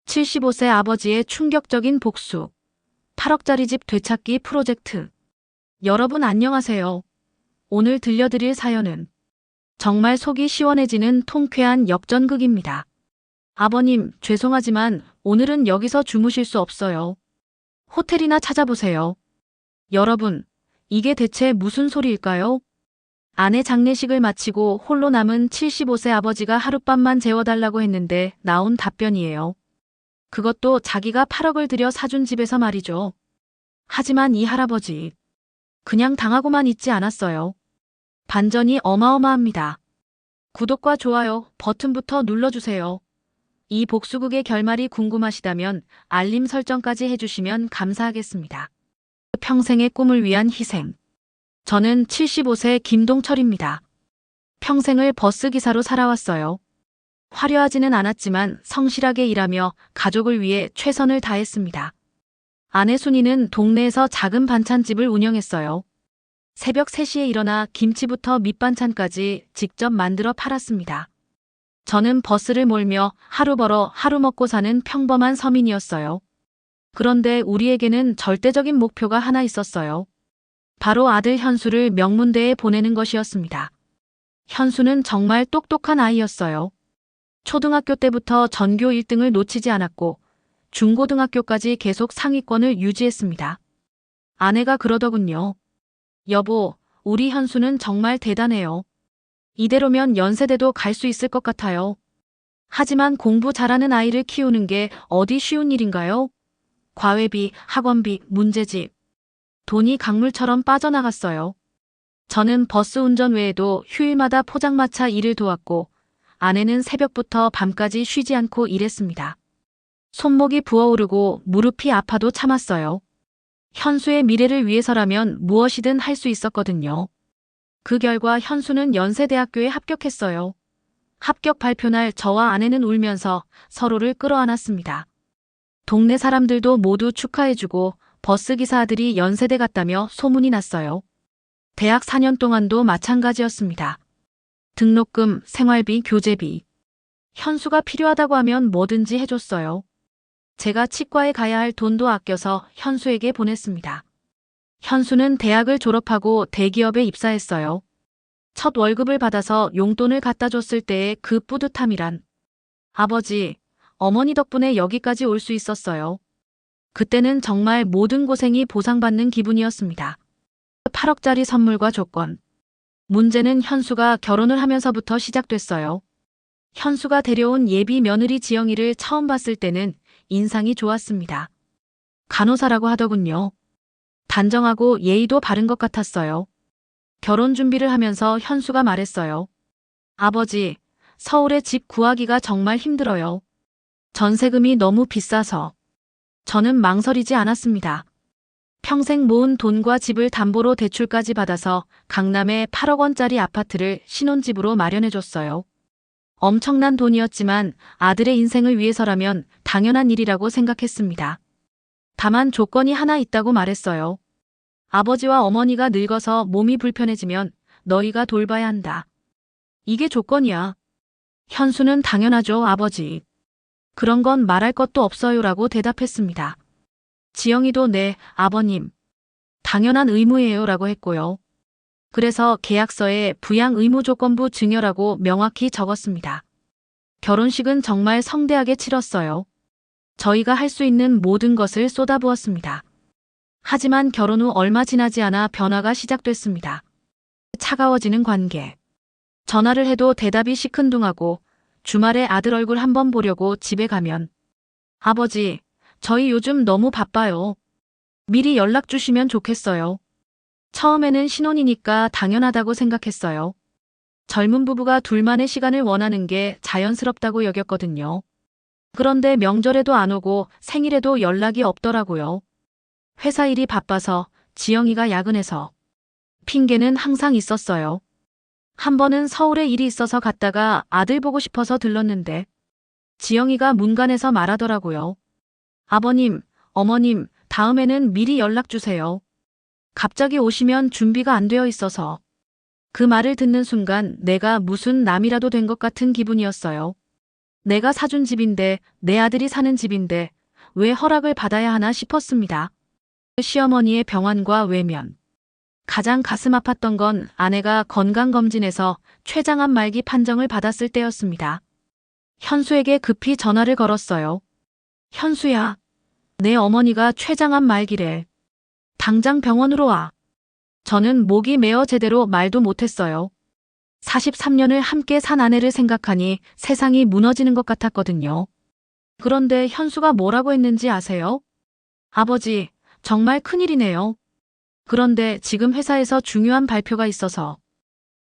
75세 아버지의 충격적인 복수. 8억짜리 집 되찾기 프로젝트. 여러분 안녕하세요. 오늘 들려드릴 사연은 정말 속이 시원해지는 통쾌한 역전극입니다. 아버님, 죄송하지만 오늘은 여기서 주무실 수 없어요. 호텔이나 찾아보세요. 여러분, 이게 대체 무슨 소리일까요? 아내 장례식을 마치고 홀로 남은 75세 아버지가 하룻밤만 재워달라고 했는데 나온 답변이에요. 그것도 자기가 8억을 들여 사준 집에서 말이죠. 하지만 이 할아버지, 그냥 당하고만 있지 않았어요. 반전이 어마어마합니다. 구독과 좋아요 버튼부터 눌러주세요. 이 복수극의 결말이 궁금하시다면 알림 설정까지 해주시면 감사하겠습니다. 평생의 꿈을 위한 희생. 저는 75세 김동철입니다. 평생을 버스기사로 살아왔어요. 화려하지는 않았지만 성실하게 일하며 가족을 위해 최선을 다했습니다. 아내 순이는 동네에서 작은 반찬집을 운영했어요. 새벽 3시에 일어나 김치부터 밑반찬까지 직접 만들어 팔았습니다. 저는 버스를 몰며 하루 벌어 하루 먹고 사는 평범한 서민이었어요. 그런데 우리에게는 절대적인 목표가 하나 있었어요. 바로 아들 현수를 명문대에 보내는 것이었습니다. 현수는 정말 똑똑한 아이였어요. 초등학교 때부터 전교 1등을 놓치지 않았고 중고등학교까지 계속 상위권을 유지했습니다. 아내가 그러더군요. 여보, 우리 현수는 정말 대단해요. 이대로면 연세대도 갈 수 있을 것 같아요. 하지만 공부 잘하는 아이를 키우는 게 어디 쉬운 일인가요? 과외비, 학원비, 문제집. 돈이 강물처럼 빠져나갔어요. 저는 버스 운전 외에도 휴일마다 포장마차 일을 도왔고 아내는 새벽부터 밤까지 쉬지 않고 일했습니다. 손목이 부어오르고 무릎이 아파도 참았어요. 현수의 미래를 위해서라면 무엇이든 할 수 있었거든요. 그 결과 현수는 연세대학교에 합격했어요. 합격 발표 날 저와 아내는 울면서 서로를 끌어안았습니다. 동네 사람들도 모두 축하해주고 버스기사 아들이 연세대 갔다며 소문이 났어요. 대학 4년 동안도 마찬가지였습니다. 등록금, 생활비, 교재비. 현수가 필요하다고 하면 뭐든지 해줬어요. 제가 치과에 가야 할 돈도 아껴서 현수에게 보냈습니다. 현수는 대학을 졸업하고 대기업에 입사했어요. 첫 월급을 받아서 용돈을 갖다 줬을 때의 그 뿌듯함이란. 아버지, 어머니 덕분에 여기까지 올 수 있었어요. 그때는 정말 모든 고생이 보상받는 기분이었습니다. 8억짜리 선물과 조건. 문제는 현수가 결혼을 하면서부터 시작됐어요. 현수가 데려온 예비 며느리 지영이를 처음 봤을 때는 인상이 좋았습니다. 간호사라고 하더군요. 단정하고 예의도 바른 것 같았어요. 결혼 준비를 하면서 현수가 말했어요. 아버지, 서울에 집 구하기가 정말 힘들어요. 전세금이 너무 비싸서. 저는 망설이지 않았습니다. 평생 모은 돈과 집을 담보로 대출까지 받아서 강남에 8억 원짜리 아파트를 신혼집으로 마련해줬어요. 엄청난 돈이었지만 아들의 인생을 위해서라면 당연한 일이라고 생각했습니다. 다만 조건이 하나 있다고 말했어요. 아버지와 어머니가 늙어서 몸이 불편해지면 너희가 돌봐야 한다. 이게 조건이야. 현수는 당연하죠, 아버지. 그런 건 말할 것도 없어요라고 대답했습니다. 지영이도 네, 아버님. 당연한 의무예요 라고 했고요. 그래서 계약서에 부양 의무 조건부 증여라고 명확히 적었습니다. 결혼식은 정말 성대하게 치렀어요. 저희가 할 수 있는 모든 것을 쏟아부었습니다. 하지만 결혼 후 얼마 지나지 않아 변화가 시작됐습니다. 차가워지는 관계. 전화를 해도 대답이 시큰둥하고 주말에 아들 얼굴 한번 보려고 집에 가면 아버지, 저희 요즘 너무 바빠요. 미리 연락 주시면 좋겠어요. 처음에는 신혼이니까 당연하다고 생각했어요. 젊은 부부가 둘만의 시간을 원하는 게 자연스럽다고 여겼거든요. 그런데 명절에도 안 오고 생일에도 연락이 없더라고요. 회사 일이 바빠서, 지영이가 야근해서. 핑계는 항상 있었어요. 한 번은 서울에 일이 있어서 갔다가 아들 보고 싶어서 들렀는데 지영이가 문간에서 말하더라고요. 아버님, 어머님, 다음에는 미리 연락 주세요. 갑자기 오시면 준비가 안 되어 있어서. 그 말을 듣는 순간 내가 무슨 남이라도 된 것 같은 기분이었어요. 내가 사준 집인데, 내 아들이 사는 집인데 왜 허락을 받아야 하나 싶었습니다. 시어머니의 병환과 외면. 가장 가슴 아팠던 건 아내가 건강검진에서 췌장암 말기 판정을 받았을 때였습니다. 현수에게 급히 전화를 걸었어요. 현수야, 내 어머니가 췌장암 말기래. 당장 병원으로 와. 저는 목이 메어 제대로 말도 못했어요. 43년을 함께 산 아내를 생각하니 세상이 무너지는 것 같았거든요. 그런데 현수가 뭐라고 했는지 아세요? 아버지, 정말 큰일이네요. 그런데 지금 회사에서 중요한 발표가 있어서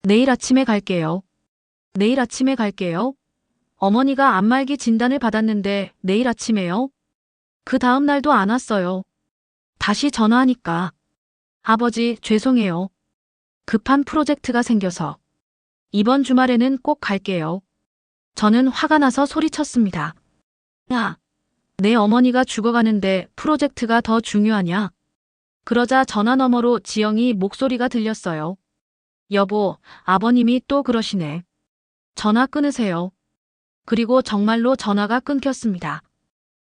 내일 아침에 갈게요. 내일 아침에 갈게요. 어머니가 암말기 진단을 받았는데 내일 아침에요? 그 다음 날도 안 왔어요. 다시 전화하니까 아버지, 죄송해요. 급한 프로젝트가 생겨서 이번 주말에는 꼭 갈게요. 저는 화가 나서 소리쳤습니다. 야, 내 어머니가 죽어가는데 프로젝트가 더 중요하냐? 그러자 전화 너머로 지영이 목소리가 들렸어요. 여보, 아버님이 또 그러시네. 전화 끊으세요. 그리고 정말로 전화가 끊겼습니다.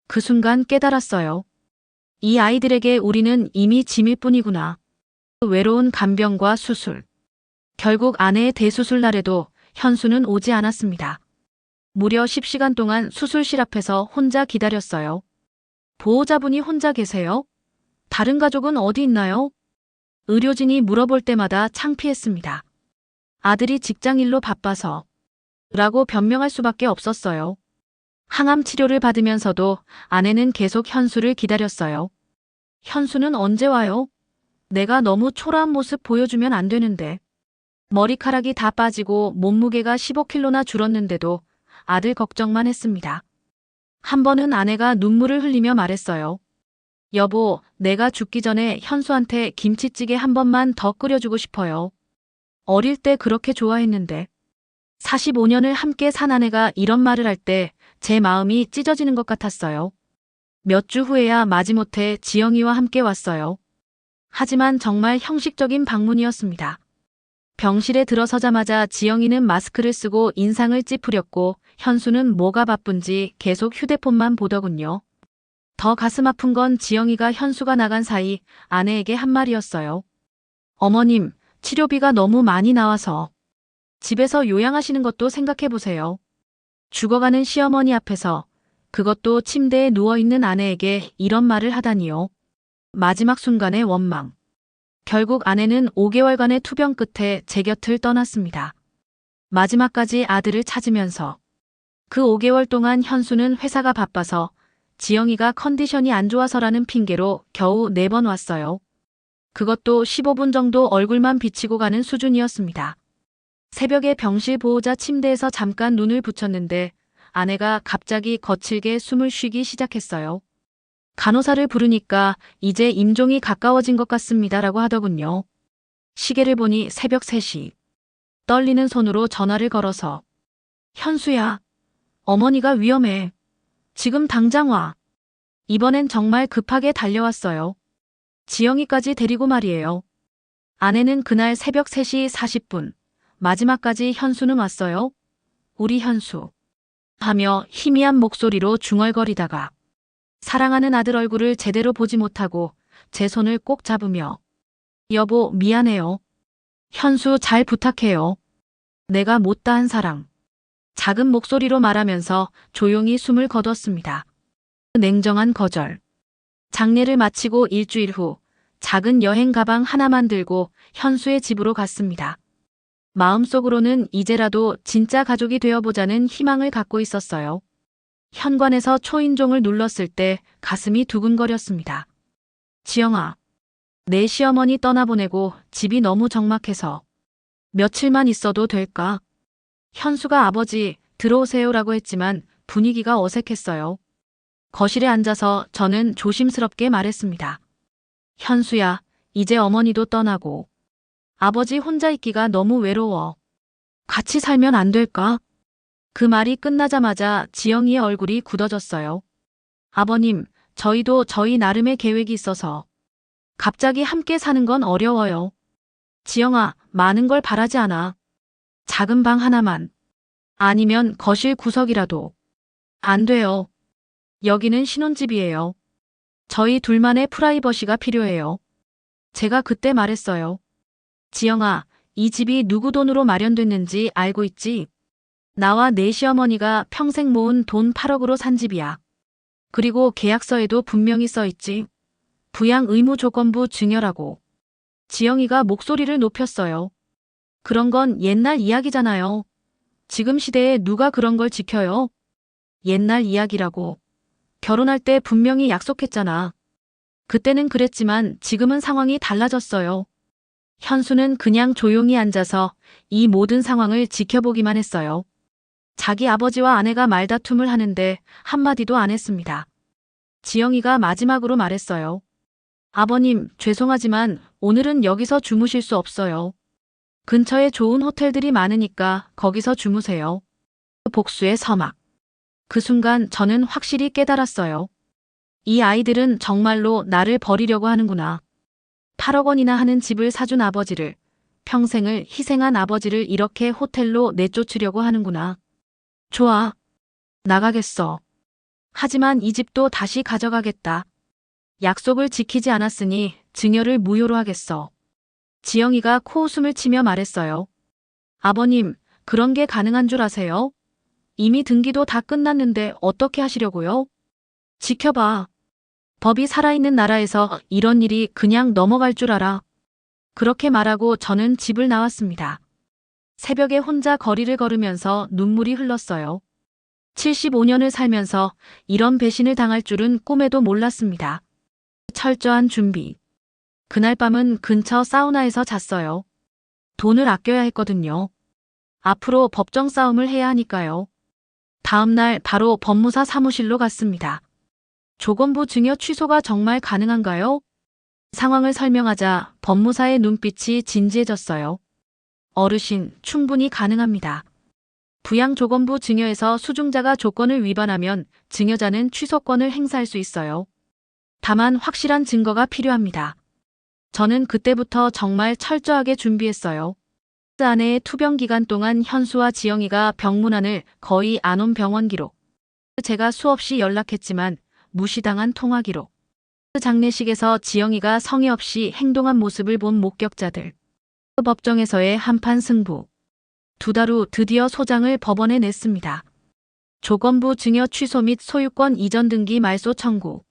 그 순간 깨달았어요. 이 아이들에게 우리는 이미 짐일 뿐이구나. 외로운 간병과 수술. 결국 아내의 대수술 날에도 현수는 오지 않았습니다. 무려 10시간 동안 수술실 앞에서 혼자 기다렸어요. 보호자분이 혼자 계세요? 다른 가족은 어디 있나요? 의료진이 물어볼 때마다 창피했습니다. 아들이 직장일로 바빠서 라고 변명할 수밖에 없었어요. 항암 치료를 받으면서도 아내는 계속 현수를 기다렸어요. 현수는 언제 와요? 내가 너무 초라한 모습 보여주면 안 되는데. 머리카락이 다 빠지고 몸무게가 15kg나 줄었는데도 아들 걱정만 했습니다. 한 번은 아내가 눈물을 흘리며 말했어요. 여보, 내가 죽기 전에 현수한테 김치찌개 한 번만 더 끓여주고 싶어요. 어릴 때 그렇게 좋아했는데. 45년을 함께 산 아내가 이런 말을 할 때 제 마음이 찢어지는 것 같았어요. 몇 주 후에야 마지못해 지영이와 함께 왔어요. 하지만 정말 형식적인 방문이었습니다. 병실에 들어서자마자 지영이는 마스크를 쓰고 인상을 찌푸렸고 현수는 뭐가 바쁜지 계속 휴대폰만 보더군요. 더 가슴 아픈 건 지영이가 현수가 나간 사이 아내에게 한 말이었어요. 어머님, 치료비가 너무 많이 나와서 집에서 요양하시는 것도 생각해보세요. 죽어가는 시어머니 앞에서, 그것도 침대에 누워있는 아내에게 이런 말을 하다니요. 마지막 순간의 원망. 결국 아내는 5개월간의 투병 끝에 제 곁을 떠났습니다. 마지막까지 아들을 찾으면서. 그 5개월 동안 현수는 회사가 바빠서 지영이가 컨디션이 안 좋아서라는 핑계로 겨우 4번 왔어요. 그것도 15분 정도 얼굴만 비치고 가는 수준이었습니다. 새벽에 병실 보호자 침대에서 잠깐 눈을 붙였는데 아내가 갑자기 거칠게 숨을 쉬기 시작했어요. 간호사를 부르니까 이제 임종이 가까워진 것 같습니다라고 하더군요. 시계를 보니 새벽 3시. 떨리는 손으로 전화를 걸어서 현수야, 어머니가 위험해. 지금 당장 와. 이번엔 정말 급하게 달려왔어요. 지영이까지 데리고 말이에요. 아내는 그날 새벽 3시 40분. 마지막까지 현수는 왔어요. 우리 현수. 하며 희미한 목소리로 중얼거리다가 사랑하는 아들 얼굴을 제대로 보지 못하고 제 손을 꼭 잡으며 여보, 미안해요. 현수 잘 부탁해요. 내가 못다한 사랑. 작은 목소리로 말하면서 조용히 숨을 거뒀습니다. 냉정한 거절. 장례를 마치고 일주일 후 작은 여행 가방 하나만 들고 현수의 집으로 갔습니다. 마음속으로는 이제라도 진짜 가족이 되어보자는 희망을 갖고 있었어요. 현관에서 초인종을 눌렀을 때 가슴이 두근거렸습니다. 지영아, 내 시어머니 떠나보내고 집이 너무 적막해서 며칠만 있어도 될까? 현수가 아버지, 들어오세요라고 했지만 분위기가 어색했어요. 거실에 앉아서 저는 조심스럽게 말했습니다. 현수야, 이제 어머니도 떠나고 아버지 혼자 있기가 너무 외로워. 같이 살면 안 될까? 그 말이 끝나자마자 지영이의 얼굴이 굳어졌어요. 아버님, 저희도 저희 나름의 계획이 있어서 갑자기 함께 사는 건 어려워요. 지영아, 많은 걸 바라지 않아. 작은 방 하나만. 아니면 거실 구석이라도. 안 돼요. 여기는 신혼집이에요. 저희 둘만의 프라이버시가 필요해요. 제가 그때 말했어요. 지영아, 이 집이 누구 돈으로 마련됐는지 알고 있지? 나와 내 시어머니가 평생 모은 돈 8억으로 산 집이야. 그리고 계약서에도 분명히 써 있지. 부양 의무 조건부 증여라고. 지영이가 목소리를 높였어요. 그런 건 옛날 이야기잖아요. 지금 시대에 누가 그런 걸 지켜요? 옛날 이야기라고. 결혼할 때 분명히 약속했잖아. 그때는 그랬지만 지금은 상황이 달라졌어요. 현수는 그냥 조용히 앉아서 이 모든 상황을 지켜보기만 했어요. 자기 아버지와 아내가 말다툼을 하는데 한마디도 안 했습니다. 지영이가 마지막으로 말했어요. 아버님, 죄송하지만 오늘은 여기서 주무실 수 없어요. 근처에 좋은 호텔들이 많으니까 거기서 주무세요. 복수의 서막. 그 순간 저는 확실히 깨달았어요. 이 아이들은 정말로 나를 버리려고 하는구나. 8억 원이나 하는 집을 사준 아버지를, 평생을 희생한 아버지를 이렇게 호텔로 내쫓으려고 하는구나. 좋아. 나가겠어. 하지만 이 집도 다시 가져가겠다. 약속을 지키지 않았으니 증여를 무효로 하겠어. 지영이가 코웃음을 치며 말했어요. 아버님, 그런 게 가능한 줄 아세요? 이미 등기도 다 끝났는데 어떻게 하시려고요? 지켜봐. 법이 살아있는 나라에서 이런 일이 그냥 넘어갈 줄 알아. 그렇게 말하고 저는 집을 나왔습니다. 새벽에 혼자 거리를 걸으면서 눈물이 흘렀어요. 75년을 살면서 이런 배신을 당할 줄은 꿈에도 몰랐습니다. 철저한 준비. 그날 밤은 근처 사우나에서 잤어요. 돈을 아껴야 했거든요. 앞으로 법정 싸움을 해야 하니까요. 다음 날 바로 법무사 사무실로 갔습니다. 조건부 증여 취소가 정말 가능한가요? 상황을 설명하자 법무사의 눈빛이 진지해졌어요. 어르신, 충분히 가능합니다. 부양조건부 증여에서 수중자가 조건을 위반하면 증여자는 취소권을 행사할 수 있어요. 다만 확실한 증거가 필요합니다. 저는 그때부터 정말 철저하게 준비했어요. 그 아내의 투병 기간 동안 현수와 지영이가 병문안을 거의 안 온 병원 기록. 제가 수없이 연락했지만 무시당한 통화 기록. 장례식에서 지영이가 성의 없이 행동한 모습을 본 목격자들. 법정에서의 한판 승부. 2달 후 드디어 소장을 법원에 냈습니다. 조건부 증여 취소 및 소유권 이전 등기 말소 청구.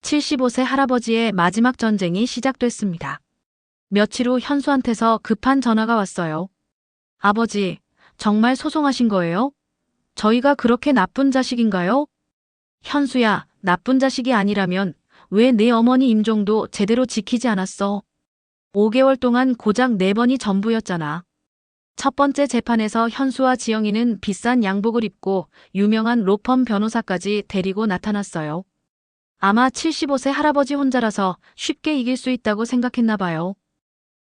75세 할아버지의 마지막 전쟁이 시작됐습니다. 며칠 후 현수한테서 급한 전화가 왔어요. 아버지, 정말 소송하신 거예요? 저희가 그렇게 나쁜 자식인가요? 현수야, 나쁜 자식이 아니라면 왜 내 어머니 임종도 제대로 지키지 않았어? 5개월 동안 고작 4번이 전부였잖아. 첫 번째 재판에서 현수와 지영이는 비싼 양복을 입고 유명한 로펌 변호사까지 데리고 나타났어요. 아마 75세 할아버지 혼자라서 쉽게 이길 수 있다고 생각했나 봐요.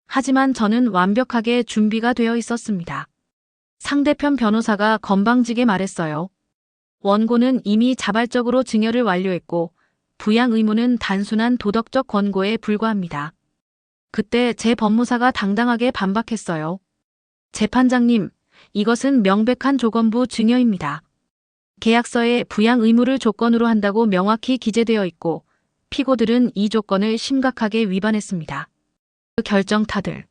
하지만 저는 완벽하게 준비가 되어 있었습니다. 상대편 변호사가 건방지게 말했어요. 원고는 이미 자발적으로 증여를 완료했고 부양 의무는 단순한 도덕적 권고에 불과합니다. 그때 제 법무사가 당당하게 반박했어요. 재판장님, 이것은 명백한 조건부 증여입니다. 계약서에 부양 의무를 조건으로 한다고 명확히 기재되어 있고 피고들은 이 조건을 심각하게 위반했습니다. 결정타들.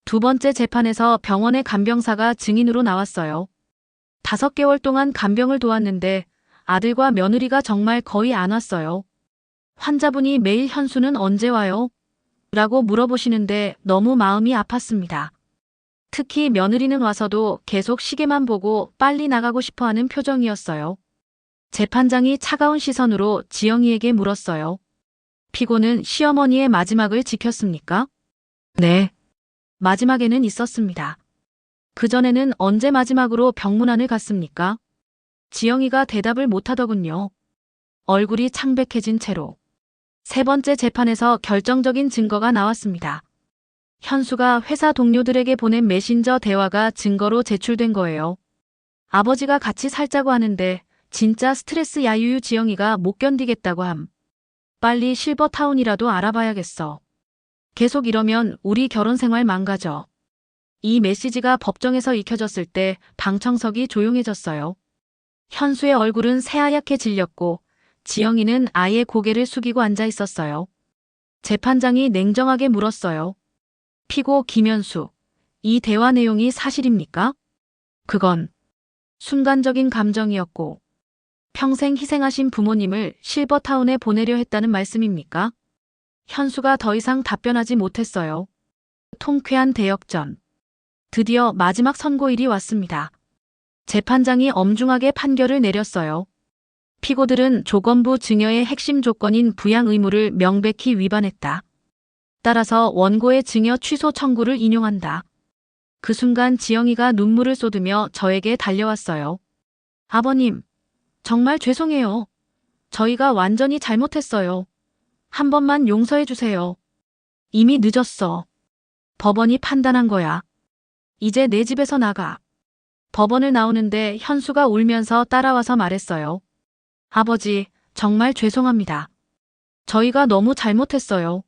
두 번째 재판에서 병원의 간병사가 증인으로 나왔어요. 5개월 동안 간병을 도왔는데 아들과 며느리가 정말 거의 안 왔어요. 환자분이 매일 현수는 언제 와요? 라고 물어보시는데 너무 마음이 아팠습니다. 특히 며느리는 와서도 계속 시계만 보고 빨리 나가고 싶어하는 표정이었어요. 재판장이 차가운 시선으로 지영이에게 물었어요. 피고는 시어머니의 마지막을 지켰습니까? 네. 마지막에는 있었습니다. 그전에는 언제 마지막으로 병문안을 갔습니까? 지영이가 대답을 못하더군요. 얼굴이 창백해진 채로. 세 번째 재판에서 결정적인 증거가 나왔습니다. 현수가 회사 동료들에게 보낸 메신저 대화가 증거로 제출된 거예요. 아버지가 같이 살자고 하는데 진짜 스트레스 야유유 지영이가 못 견디겠다고 함. 빨리 실버타운이라도 알아봐야겠어. 계속 이러면 우리 결혼 생활 망가져. 이 메시지가 법정에서 읽혀졌을 때 방청석이 조용해졌어요. 현수의 얼굴은 새하얗게 질렸고 지영이는 아예 고개를 숙이고 앉아 있었어요. 재판장이 냉정하게 물었어요. 피고 김현수, 이 대화 내용이 사실입니까? 그건 순간적인 감정이었고 평생 희생하신 부모님을 실버타운에 보내려 했다는 말씀입니까? 현수가 더 이상 답변하지 못했어요. 통쾌한 대역전. 드디어 마지막 선고일이 왔습니다. 재판장이 엄중하게 판결을 내렸어요. 피고들은 조건부 증여의 핵심 조건인 부양 의무를 명백히 위반했다. 따라서 원고의 증여 취소 청구를 인용한다. 그 순간 지영이가 눈물을 쏟으며 저에게 달려왔어요. 아버님, 정말 죄송해요. 저희가 완전히 잘못했어요. 한 번만 용서해 주세요. 이미 늦었어. 법원이 판단한 거야. 이제 내 집에서 나가. 법원을 나오는데 현수가 울면서 따라와서 말했어요. 아버지, 정말 죄송합니다. 저희가 너무 잘못했어요.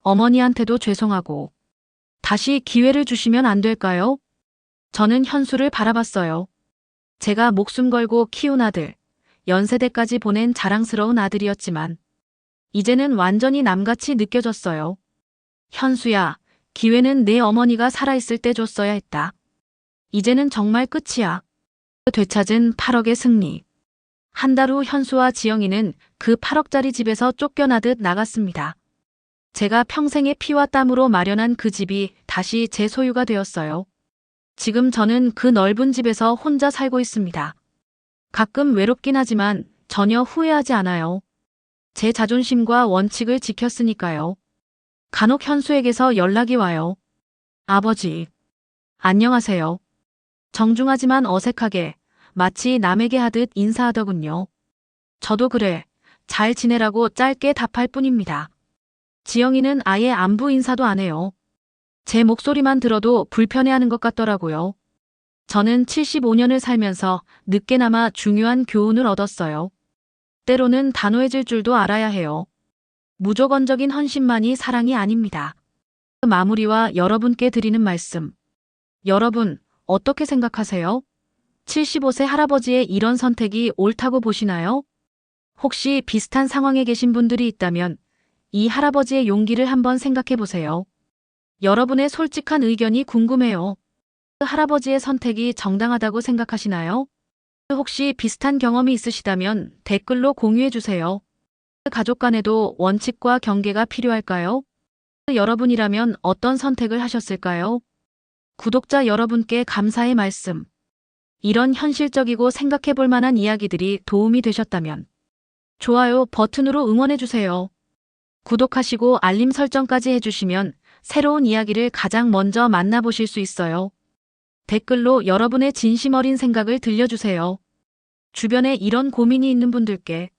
어머니한테도 죄송하고. 다시 기회를 주시면 안 될까요? 저는 현수를 바라봤어요. 제가 목숨 걸고 키운 아들, 연세대까지 보낸 자랑스러운 아들이었지만 이제는 완전히 남같이 느껴졌어요. 현수야, 기회는 내 어머니가 살아있을 때 줬어야 했다. 이제는 정말 끝이야. 되찾은 8억의 승리. 한 달 후 현수와 지영이는 그 8억짜리 집에서 쫓겨나듯 나갔습니다. 제가 평생의 피와 땀으로 마련한 그 집이 다시 제 소유가 되었어요. 지금 저는 그 넓은 집에서 혼자 살고 있습니다. 가끔 외롭긴 하지만 전혀 후회하지 않아요. 제 자존심과 원칙을 지켰으니까요. 간혹 현수에게서 연락이 와요. 아버지, 안녕하세요. 정중하지만 어색하게 마치 남에게 하듯 인사하더군요. 저도 그래, 잘 지내라고 짧게 답할 뿐입니다. 지영이는 아예 안부 인사도 안 해요. 제 목소리만 들어도 불편해하는 것 같더라고요. 저는 75년을 살면서 늦게나마 중요한 교훈을 얻었어요. 때로는 단호해질 줄도 알아야 해요. 무조건적인 헌신만이 사랑이 아닙니다. 마무리와 여러분께 드리는 말씀. 여러분, 어떻게 생각하세요? 75세 할아버지의 이런 선택이 옳다고 보시나요? 혹시 비슷한 상황에 계신 분들이 있다면 이 할아버지의 용기를 한번 생각해 보세요. 여러분의 솔직한 의견이 궁금해요. 할아버지의 선택이 정당하다고 생각하시나요? 혹시 비슷한 경험이 있으시다면 댓글로 공유해 주세요. 가족 간에도 원칙과 경계가 필요할까요? 여러분이라면 어떤 선택을 하셨을까요? 구독자 여러분께 감사의 말씀. 이런 현실적이고 생각해 볼 만한 이야기들이 도움이 되셨다면 좋아요 버튼으로 응원해 주세요. 구독하시고 알림 설정까지 해주시면 새로운 이야기를 가장 먼저 만나보실 수 있어요. 댓글로 여러분의 진심 어린 생각을 들려주세요. 주변에 이런 고민이 있는 분들께